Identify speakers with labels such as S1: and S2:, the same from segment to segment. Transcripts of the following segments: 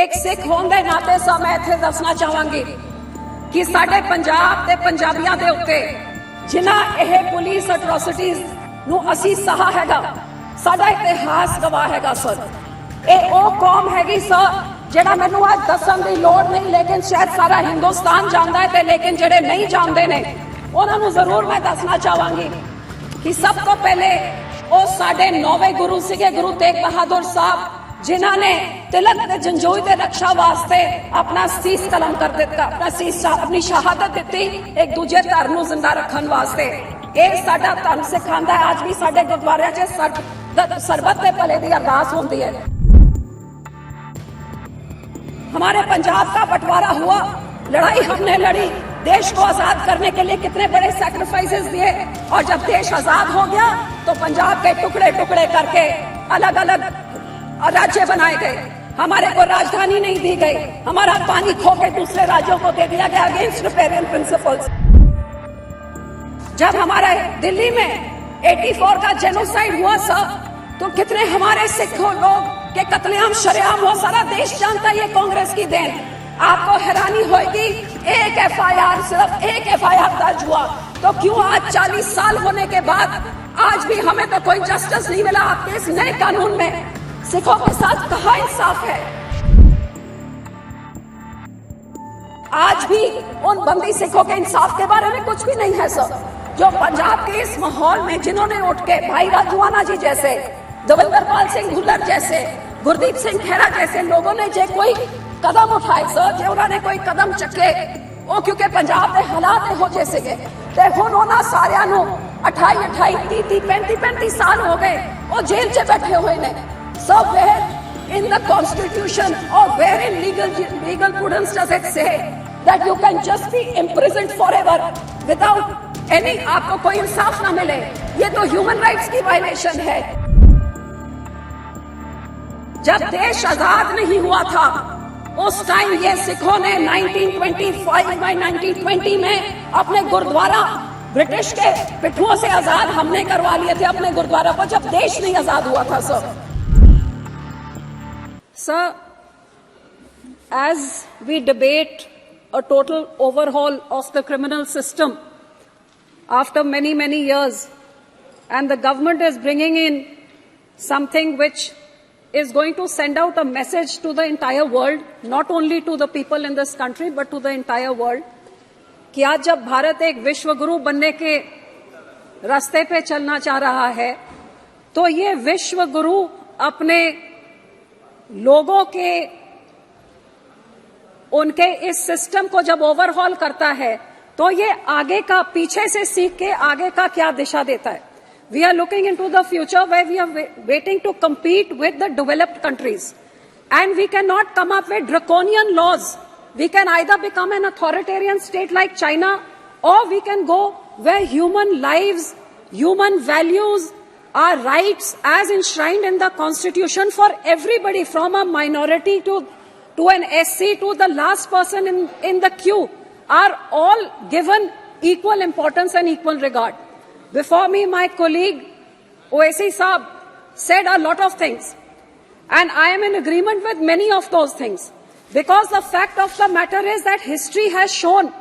S1: एक सिख होने के नाते सा मैं इत्थे दसना चाहांगी कि साडे पंजाब ते पंजाबियां दे उत्ते जिन्हां यह पुलिस एट्रोसिटीज़ नूं असीं सहा हैगा, साडा इतिहास गवाह हैगा सर। ये ओ कौम हैगी सर जिहड़ा मैनूं अज दस्सण दी लोड़ नहीं, लेकिन शायद सारा हिंदुस्तान जानदा है, लेकिन जिहड़े नहीं जानते ने उन्हां नूं जरूर मैं दसना चाहांगी कि सब तो पहले वो साडे 9वें गुरु सीगे, गुरु तेग बहादुर साहब, जिन्हां ने तिलक ते जंजोई दे रक्षा वास्ते अपना सीस कलम कर दिता, अपनी शहादत दी एक दूजे धर्म नूं जिंदा रखण वास्ते। ये साडा धर्म सिखांदा है। आज भी साडे गुरुद्वारियां च सरबत दे भले दी अरदास होंदी है। हमारे पंजाब का बंटवारा हुआ, लड़ाई हमने लड़ी, देश को आजाद करने के लिए कितने बड़े सैक्रिफाइसेस दिए, और जब देश आजाद हो गया तो पंजाब के टुकड़े टुकड़े करके अलग अलग राज्य बनाए गए। हमारे को राजधानी नहीं दी गई, हमारा पानी खो के दूसरे राज्यों को दे दिया गया अगेंस्ट रिपेरियन प्रिंसिपल्स। जब हमारे दिल्ली में 84 का जेनोसाइड हुआ सर, तो कितने हमारे सिख लोग के कत्लेआम शरेआम हुआ, सारा देश जानता है ये कांग्रेस की देन। आपको हैरानी होगी, एक एफआईआर, सिर्फ एक एफआईआर दर्ज हुआ, तो क्यों आज 40 साल होने के बाद आज भी हमें तो कोई जस्टिस नहीं मिला। आपके इस नए कानून में सिखों के साथ कहाँ इंसाफ है? आज भी उन बंदी सिखों के इंसाफ के बारे में कुछ भी नहीं है सर। जो पंजाब के इस माहौल में जिन्होंने उठ के भाई राजवाना जी जैसे, दविंदर पाल सिंह भुल्लर जैसे, गुरदीप सिंह खेरा जैसे लोगों ने जो कोई कदम उठाए सर, जो उन्होंने कोई कदम चुके, वो क्योंकि पंजाब के हालात हो जैसे गए, ते हुण उन्हां सारियां नूं 28 30 साल हो गए वो जेल च बैठे हुए ने। So where in the constitution or where in legal prudence does it say that you can just be imprisoned forever without any, आपको कोई इंसाफ ना मिले? ये तो ह्यूमन राइट्स की वायलेशन है। जब देश आजाद नहीं हुआ था उस टाइम ये सिखों ने 1920 में अपने गुरुद्वारा ब्रिटिश के पिट्ठुओं से आजाद हमने करवा लिए थे अपने गुरुद्वारा पर, जब देश नहीं आजाद हुआ था sir. Sir, as we debate a total overhaul of the criminal system after many years, and the government is bringing in something which is going to send out a message to the entire world, not only to the people in this country but to the entire world, कि आज जब भारत एक विश्व गुरु बनने के रास्ते पे चलना चाह रहा है, तो ये विश्व गुरु अपने लोगों के उनके इस सिस्टम को जब ओवरहॉल करता है तो ये आगे का, पीछे से सीख के आगे का क्या दिशा देता है। We are looking into the future where we are waiting to compete with the developed countries, and we cannot come up with draconian laws. We can either become an authoritarian state like China, or we can go where human lives, human values, our rights as enshrined in the Constitution for everybody, from a minority to an SC to the last person in the queue, are all given equal importance and equal regard. Before me, my colleague Owaisi Saab said a lot of things, and I am in agreement with many of those things, because the fact of the matter is that history has shown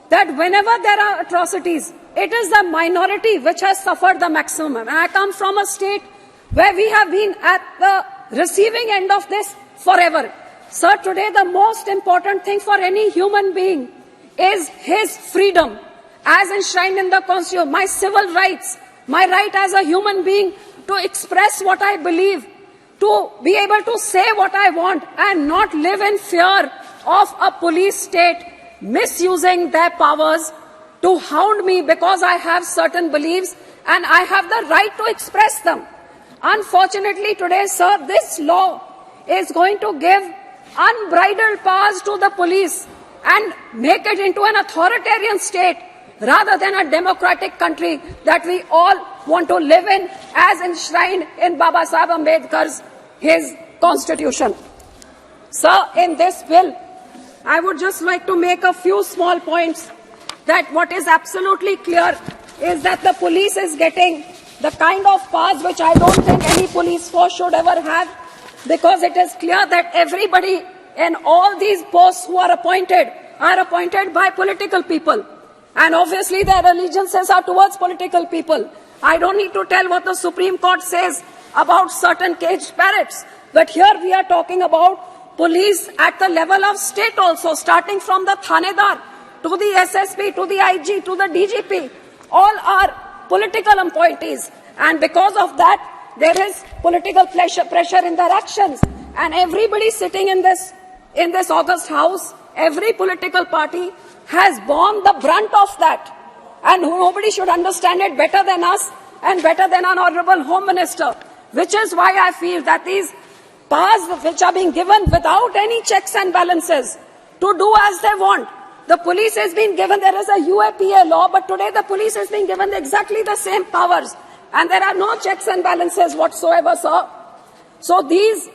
S1: that whenever there are atrocities, it is the minority which has suffered the maximum. And I come from a state where we have been at the receiving end of this forever. Sir, today the most important thing for any human being is his freedom as enshrined in the Constitution, my civil rights, my right as a human being to express what I believe, to be able to say what I want and not live in fear of a police state misusing their powers to hound me because I have certain beliefs and I have the right to express them. Unfortunately today, sir, this law is going to give unbridled powers to the police and make it into an authoritarian state rather than a democratic country that we all want to live in as enshrined in Baba Saheb Ambedkar's his constitution. Sir, in this bill, I would just like to make a few small points. That what is absolutely clear is that the police is getting the kind of powers which I don't think any police force should ever have, because it is clear that everybody And all these posts who are appointed by political people. And obviously their allegiances are towards political people. I don't need to tell what the Supreme Court says about certain caged parrots. But here we are talking about police at the level of state also, starting from the Thanedar to the SSP, to the IG, to the DGP. All are political appointees. And because of that, there is political pressure in their actions. And everybody sitting in this August House, every political party has borne the brunt of that. And nobody should understand it better than us and better than our Honorable Home Minister. Which is why I feel that these powers which are being given without any checks and balances to do as they want. The police has been given, there is a UAPA law, but today the police is being given exactly the same powers. And there are no checks and balances whatsoever, sir. So these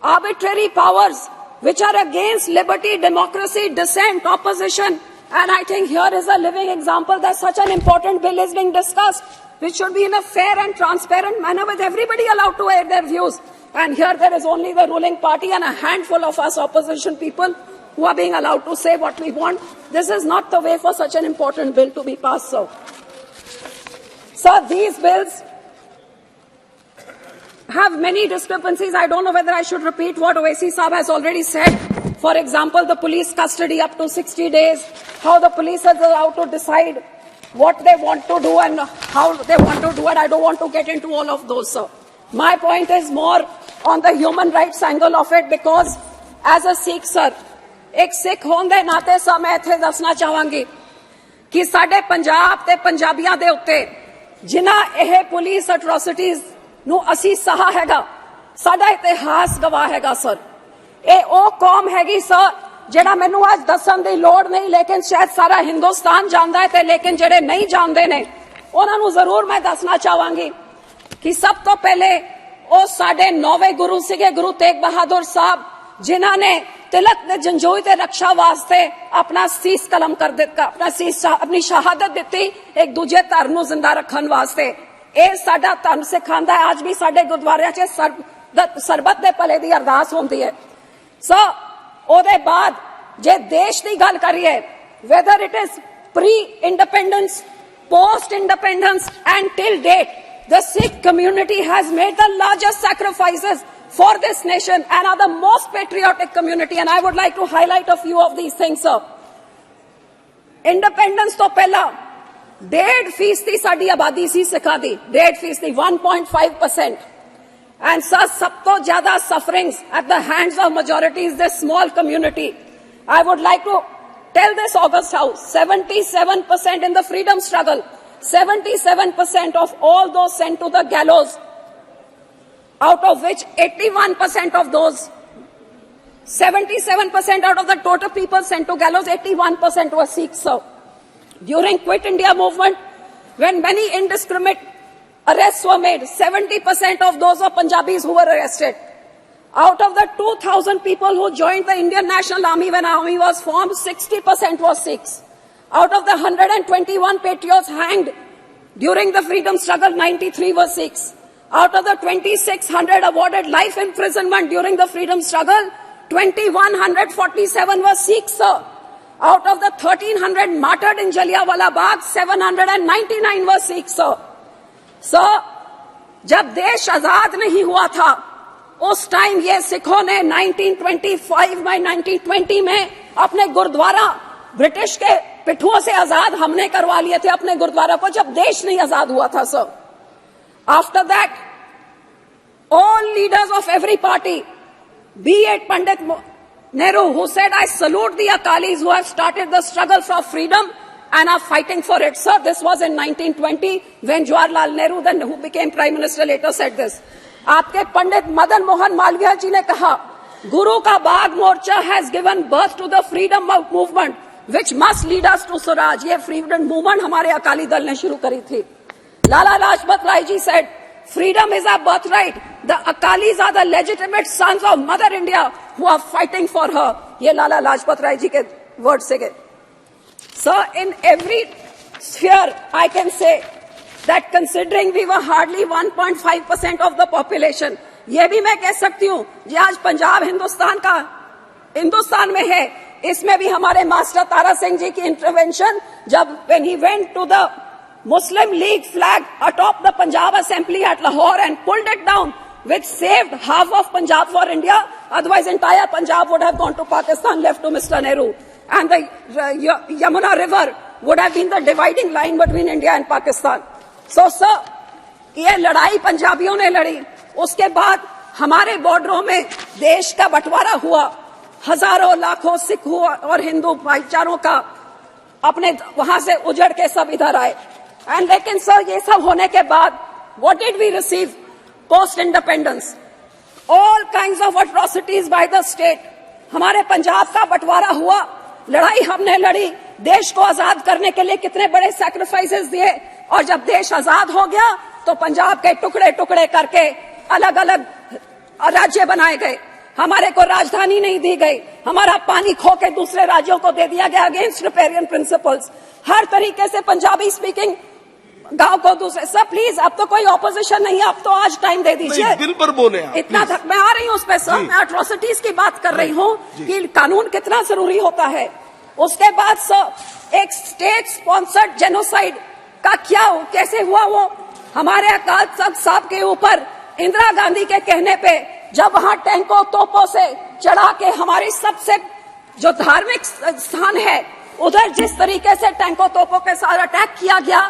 S1: arbitrary powers which are against liberty, democracy, dissent, opposition, and I think here is a living example that such an important bill is being discussed, which should be in a fair and transparent manner with everybody allowed to air their views. And here there is only the ruling party and a handful of us opposition people who are being allowed to say what we want. This is not the way for such an important bill to be passed, sir. Sir, these bills have many discrepancies. I don't know whether I should repeat what Owaisi Saab has already said. For example, the police custody up to 60 days, how the police is allowed to decide what they want to do and how they want to do it. I don't want to get into all of those, sir. My point is more on the human rights angle of it, because as a Sikh, sir, एक सिख होने दे नाते सा मैं इत्थे दसना चाहांगी कि साडे पंजाब ते पंजाबियां दे उत्ते जिन्हां ਇਹ पुलिस एट्रोसिटीज ਨੂੰ ਅਸੀਂ ਸਹਾ ਹੈਗਾ, ਸਾਡਾ ਇਤਿਹਾਸ ਗਵਾਹ ਹੈਗਾ ਸਰ। ਇਹ ਉਹ ਕੌਮ ਹੈਗੀ ਸਰ ਜਿਹੜਾ ਮੈਨੂੰ ਅੱਜ ਦੱਸਣ ਦੀ ਲੋੜ ਨਹੀਂ, ਲੇਕਿਨ ਸ਼ਾਇਦ ਸਾਰਾ ਹਿੰਦੁਸਤਾਨ ਜਾਣਦਾ ਹੈ, ਤੇ ਲੇਕਿਨ ਜਿਹੜੇ ਨਹੀਂ ਜਾਣਦੇ ਨੇ ਉਹਨਾਂ ਨੂੰ ਜ਼ਰੂਰ ਮੈਂ ਦੱਸਣਾ ਚਾਹਾਂਗੀ ਕਿ ਸਭ ਤੋਂ ਪਹਿਲੇ ਉਹ ਸਾਡੇ 9ਵੇਂ ਗੁਰੂ ਸੀਗੇ, ਗੁਰੂ ਤੇਗ ਬਹਾਦਰ ਸਾਹਿਬ, ਜਿਨ੍ਹਾਂ ਨੇ तिलक ने जंजोई ते रक्षा वास्ते अपना सीस कलम कर दिता, अपनी शहादत दी एक दूजे धर्म नूं जिंदा रखने वास्ते। ਇਹ ਸਾਡਾ ਧਰਮ ਸਿਖਾਉਂਦਾ ਹੈ। ਅੱਜ ਵੀ ਸਾਡੇ ਗੁਰਦੁਆਰਿਆਂ 'ਚ ਸਰਬੱਤ ਦੇ ਭਲੇ ਦੀ ਅਰਦਾਸ ਹੁੰਦੀ ਹੈ। ਸੋ ਉਹਦੇ ਬਾਅਦ ਜੇ ਦੇਸ਼ ਦੀ ਗੱਲ ਕਰੀਏ, whether it is pre-independence, post-independence and till date, the Sikh community has made the largest sacrifices for this nation and are the most patriotic community, and I would like to highlight a few of these things, sir. Independence ਤੋਂ ਪਹਿਲਾਂ 1.5% ਸਾਡੀ ਆਬਾਦੀ ਸੀ ਸਿੱਖਾਂ ਦੀ, 1.5%, 1.5%. And sir, ਸਭ ਤੋਂ ਜ਼ਿਆਦਾ sufferings at the hands of majority is this small community. I would like to tell this August House, 77% in the freedom struggle, 77% of all those sent to the gallows, out of which 81% of those, 77% out of the total people sent to gallows, 81% were Sikhs, sir. During Quit India movement, when many indiscriminate arrests were made, 70% of those were Punjabis who were arrested. Out of the 2,000 people who joined the Indian National Army when army was formed, 60% were Sikhs. Out of the 121 patriots hanged during the freedom struggle, 93 were Sikhs. Out of the 2,600 awarded life imprisonment during the freedom struggle, 2,147 were Sikhs, sir. Out of the 1,300 martyred in Jallianwala Bagh, 799 were Sikhs, sir. Sir, जब देश आजाद नहीं हुआ था, उस time ये सिखों ने 1925 में 1920 में अपने गुरुद्वारा ब्रिटिश के पिठुओं से आजाद हमने करवा लिए थे अपने गुरुद्वारा को, जब देश नहीं आजाद हुआ था, sir. After that, all leaders of every party, be it Pandit Nehru, who said, I salute the Akalis who have started the struggle for freedom and are fighting for it. Sir, this was in 1920 when Jawaharlal Nehru, then who became Prime Minister, later said this. आपके पंडित मदन मोहन मालवीय जी ने कहा, गुरु का बाग मोर्चा has given birth to the freedom movement which must lead us to Swaraj. ये freedom movement हमारे अकाली दल ने शुरू करी थी. Lala Lajpat Rai ji said, freedom is our birthright. The Akalis are the legitimate sons of Mother India who are fighting for her. ये Lala Lajpat Rai ji के words से गए. Sir, in every sphere, I can say that considering we were hardly 1.5% of the population, ये भी मैं कह सकती हूँ, जी आज पंजाब हिंदुस्तान का हिंदुस्तान में है, इसमें भी हमारे मास्टर तारा सिंह जी की इंटरवेंशन, जब when he went to the Muslim League flag atop the Punjab Assembly at Lahore and pulled it down, which saved half of Punjab for India. Otherwise, entire Punjab would have gone to Pakistan, left to Mr. Nehru. And the Yamuna River would have been the dividing line between India and Pakistan. So, sir, ये लड़ाई पंजाबियों ने लड़ी, उसके बाद हमारे बॉर्डरों में देश का बंटवारा हुआ, हजारों लाखों सिख और हिंदू भाईचारों का अपने वहां से उजड़ के सब इधर आए। एंड लेकिन सर, ये सब होने के बाद what did we receive post independence? All kinds of atrocities by the state. हमारे पंजाब का बंटवारा हुआ, लड़ाई हमने लड़ी, देश को आजाद करने के लिए कितने बड़े सैक्रिफाइसेस दिए, और जब देश आजाद हो गया तो पंजाब के टुकड़े टुकड़े करके अलग अलग राज्य बनाए गए, हमारे को राजधानी नहीं दी गई, हमारा पानी खो के दूसरे राज्यों को दे दिया गया अगेंस्ट रिपेरियन प्रिंसिपल्स। हर तरीके से पंजाबी स्पीकिंग गांव को दूसरे। सर प्लीज, अब तो कोई ऑपोजिशन नहीं है, अब तो आज टाइम दे दीजिए।
S2: बिल पर बोले आप,
S1: इतना तक मैं आ रही हूँ उस पर सर, मैं एट्रोसिटीज की बात कर रही हूँ कि कानून कितना जरूरी होता है। उसके बाद सर, एक स्टेट स्पॉन्सर्ड जेनोसाइड का क्या कैसे हुआ? वो हमारे अकाल तख्त साहब के ऊपर इंदिरा गांधी के कहने पे जब वहां टैंकों तोपों से चढ़ा के हमारी सबसे जो धार्मिक स्थान है उधर जिस तरीके से टैंकों तोपों के साथ अटैक किया गया,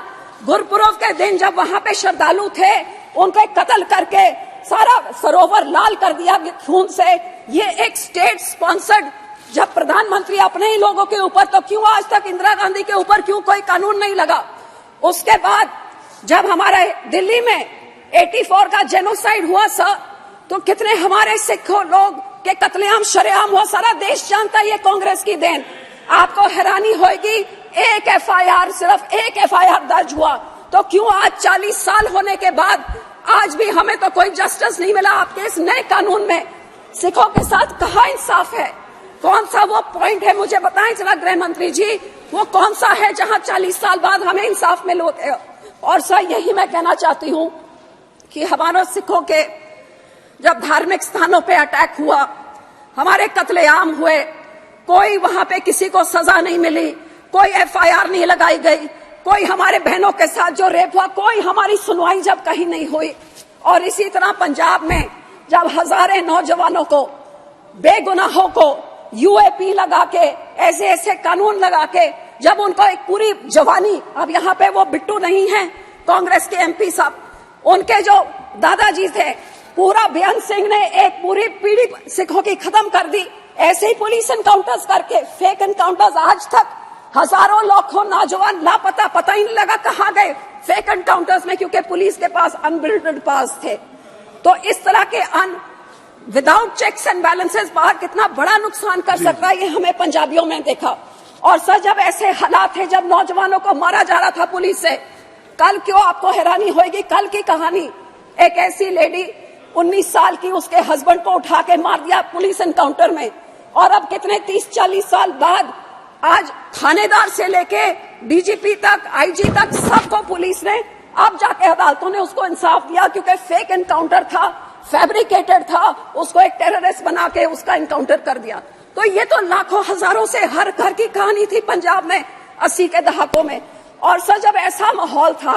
S1: गुरपुरब के दिन जब वहां पे श्रद्धालु थे उनके कत्ल करके सारा सरोवर लाल कर दिया खून से, ये एक स्टेट स्पॉन्सर्ड, जब प्रधानमंत्री अपने ही लोगों के ऊपर, तो क्यों आज तक इंदिरा गांधी के ऊपर क्यों कोई कानून नहीं लगा? उसके बाद जब हमारे दिल्ली में 84 का जेनोसाइड हुआ सर, तो कितने हमारे सिख लोग के कत्लेआम शरेआम हुआ, सारा देश जानता है ये कांग्रेस की देन। आपको हैरानी होगी, एक एफआईआर, सिर्फ एक एफआईआर दर्ज हुआ, तो क्यों आज 40 साल होने के बाद आज भी हमें तो कोई जस्टिस नहीं मिला? आपके इस नए कानून में सिखों के साथ कहाँ इंसाफ है? कौन सा वो पॉइंट है, मुझे बताएं जरा गृह मंत्री जी, वो कौन सा है जहां 40 साल बाद हमें इंसाफ मिले? और सर, यही मैं कहना चाहती हूं कि हमारे सिखों के जब धार्मिक स्थानों पे अटैक हुआ, हमारे कत्लेआम हुए, कोई वहां पे किसी को सजा नहीं मिली, कोई एफआईआर नहीं लगाई गई, कोई हमारे बहनों के साथ जो रेप हुआ, कोई हमारी सुनवाई जब कहीं नहीं हुई। और इसी तरह पंजाब में जब हजारों नौजवानों को, बेगुनाहों को यूएपी लगा के, ऐसे ऐसे कानून लगा के, जब उनको एक पूरी जवानी, अब यहाँ पे वो बिट्टू नहीं है कांग्रेस के एमपी साहब, उनके जो दादाजी थे, पूरा बेअंत सिंह ने एक पूरी पीढ़ी सिखों की खत्म कर दी। ऐसे ही पुलिस एनकाउंटर्स करके, फेक एनकाउंटर्स, आज तक हजारों लाखों नौजवान लापता, पता ही नहीं लगा कहाँ गए फेक एनकाउंटर्स में, क्योंकि पुलिस के पास अनबिल्डेड पास थे। तो इस तरह के विदाउट चेक्स एंड बैलेंसेस बाहर कितना बड़ा नुकसान कर सकता है, ये हमें पंजाबियों में देखा। और सर, जब ऐसे हालात है, जब नौजवानों को मारा जा रहा था पुलिस से, कल क्यों आपको हैरानी होगी, कल की कहानी, एक ऐसी लेडी 19 साल की, उसके हस्बैंड को उठा के मार दिया पुलिस एनकाउंटर में। और अब कितने 30-40 साल बाद आज थानेदार से लेके डीजीपी तक, आईजी तक, सबको पुलिस ने, अब जाके अदालतों ने उसको इंसाफ दिया, क्योंकि फेक एनकाउंटर था, फैब्रिकेटेड था, उसको एक टेररिस्ट बना के उसका एनकाउंटर कर दिया। तो ये तो लाखों हजारों से हर घर की कहानी थी पंजाब में 80 के दहाकों में। और सर, जब ऐसा माहौल था,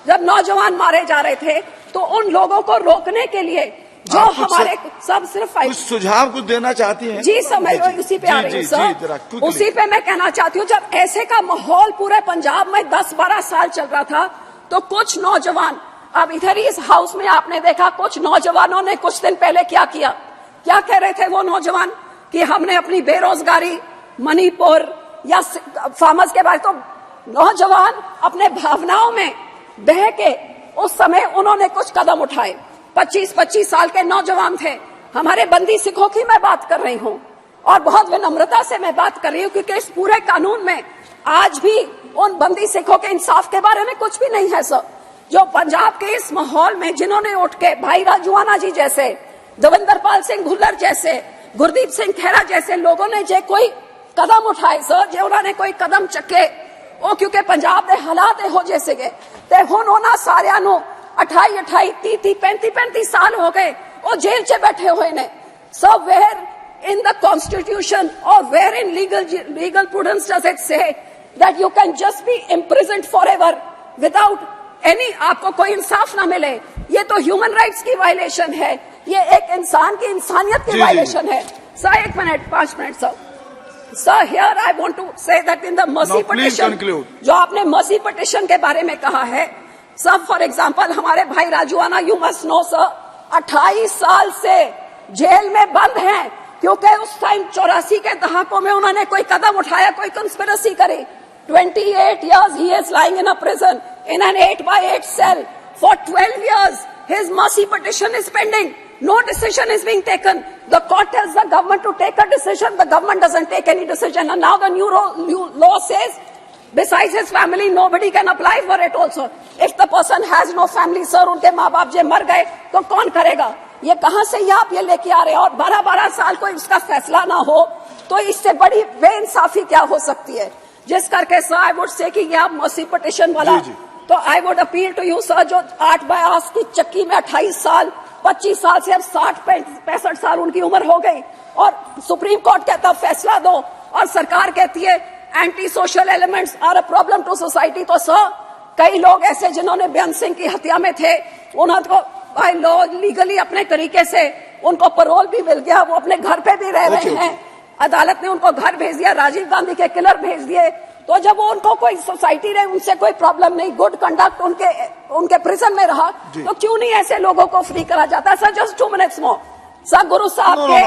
S1: जब नौजवान मारे जा रहे थे, तो उन लोगों को रोकने के लिए जो हमारे सब सिर्फ
S2: कुछ सुझाव कुछ देना चाहती हैं?
S1: जी सर, मैं उसी पे आ रही हूँ सर, उसी पे मैं कहना चाहती हूँ। जब ऐसे का माहौल पूरे पंजाब में 10-12 साल चल रहा था, तो कुछ नौजवान, अब इधर ही इस हाउस में आपने देखा, कुछ नौजवानों ने कुछ दिन पहले क्या किया, क्या कह रहे थे वो नौजवान कि हमने अपनी बेरोजगारी, मणिपुर या फार्मर्स के बारे, तो नौजवान अपने भावनाओं में बह के उस समय उन्होंने कुछ कदम उठाए। 25-25 साल के नौजवान थे, हमारे बंदी सिखों की मैं बात कर रही हूँ, और बहुत विनम्रता से मैं बात कर रही हूँ, क्योंकि इस पूरे कानून में आज भी उन बंदी सिखों के इंसाफ के बारे में कुछ भी नहीं है सर। जो पंजाब के इस माहौल में जिन्होंने उठ के, भाई राजूआना जी जैसे, देवेंद्र पाल सिंह भुल्लर जैसे, गुरदीप सिंह खेरा जैसे लोगों ने जो कोई कदम उठाए सर, जो उन्होंने कोई कदम चके, वो क्योंकि पंजाब के हालात हो जैसे गए, ते हुण उन्हां सारियां नूं 28-30, 35 साल हो गए, वो जेल च बैठे हुए ने। So where in the Constitution or where in legal prudence does it say that you can just be imprisoned forever without any आपको कोई इंसाफ ना मिले? ये तो ह्यूमन राइट्स की वायलेशन है, ये एक इंसान की इंसानियत की वायलेशन है। Sir 1 minute 5 minute sir. Sir, here I want to say that in the mercy petition, जो आपने mercy petition के बारे में कहा है, sir, for example, हमारे भाई राजूआना, you must know, sir, 28 साल से जेल में बंद हैं, क्योंकि उस टाइम 84 के दहाकों में उन्होंने कोई कदम उठाया, कोई कंस्पिरेसी करी। 28 years he is lying in a prison in an 8x8 cell. For 12 years, his mercy petition is pending. No decision is being taken. The court tells the government to take a decision. The government doesn't take any decision. And now the new law says, besides his family, nobody can apply for it also. If the person has no family, sir, उनके माँ बाप जे मर गए, तो कौन करेगा? ये कहाँ से ये आप ये लेके आ रहे हैं? और 12-12 साल को इसका फैसला ना हो, तो इससे बड़ी बेइंसाफी क्या हो सकती है? जिस करके सर, I would say कि ये आप mercy petition वाला, तो I would appeal to you, sir, जो 8/8 की चक्की में 28 साल 25 साल से अब 60-65 साल उनकी उम्र हो गई, और सुप्रीम कोर्ट कहता फैसला दो, और सरकार कहती है anti social elements are a problem to society. तो सर, कई लोग ऐसे जिन्होंने बेअंत सिंह की हत्या में थे, उनको बाय लॉ लीगली अपने तरीके से उनको पैरोल भी मिल गया, वो अपने घर पे भी रह रहे हैं, अदालत ने उनको घर भेज दिया, राजीव गांधी के किलर भेज दिए। तो जब उनको कोई सोसाइटी ने उनसे कोई प्रॉब्लम नहीं, गुड कंडक्ट उनके प्रिजन में रहा, तो क्यों नहीं ऐसे लोगों को फ्री करा जाता? Sir just 2 minutes more. Sir गुरु साहब के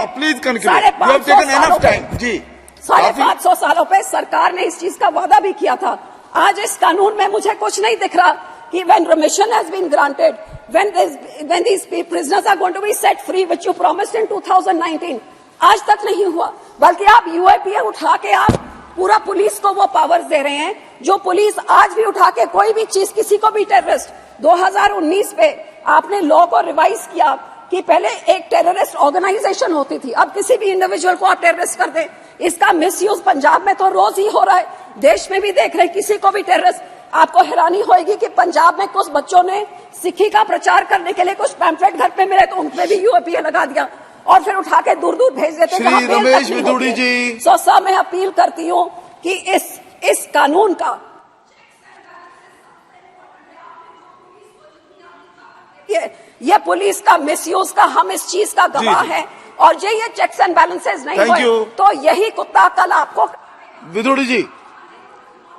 S1: 550 सालों पे सरकार ने इस चीज का वादा भी किया था। आज इस कानून में मुझे कुछ नहीं दिख रहा कि when remission has been granted, when these prisoners are going to be set free, which you promised in 2019, आज तक नहीं हुआ। बल्कि आप यूएपीए उठा के आप पूरा पुलिस को वो पावर्स दे रहे हैं, जो पुलिस आज भी उठा के कोई भी चीज किसी को भी टेररिस्ट 2019 पे आपने लॉ को रिवाइज किया कि पहले एक टेररिस्ट ऑर्गेनाइजेशन होती थी, अब किसी भी इंडिविजुअल को आप टेररिस्ट कर दें। इसका मिसयूज पंजाब में तो रोज ही हो रहा है, देश में भी देख रहे हैं, किसी को भी टेररिस्ट। आपको हैरानी होगी कि पंजाब में कुछ बच्चों ने सिक्खी का प्रचार करने के लिए कुछ पैम्फलेट घर पे मिले, तो उनपे भी यूएपीए लगा दिया और फिर उठा के दूर दूर भेज देते।
S2: श्री रमेश विदुड़ी जी,
S1: सर मैं अपील करती हूँ कि इस कानून का ये पुलिस का मिसयूज का हम इस चीज का गवाह है, और ये चेक्स एंड बैलेंसेस नहीं हुए, तो यही कुत्ता कल आपको।
S2: विदुड़ी जी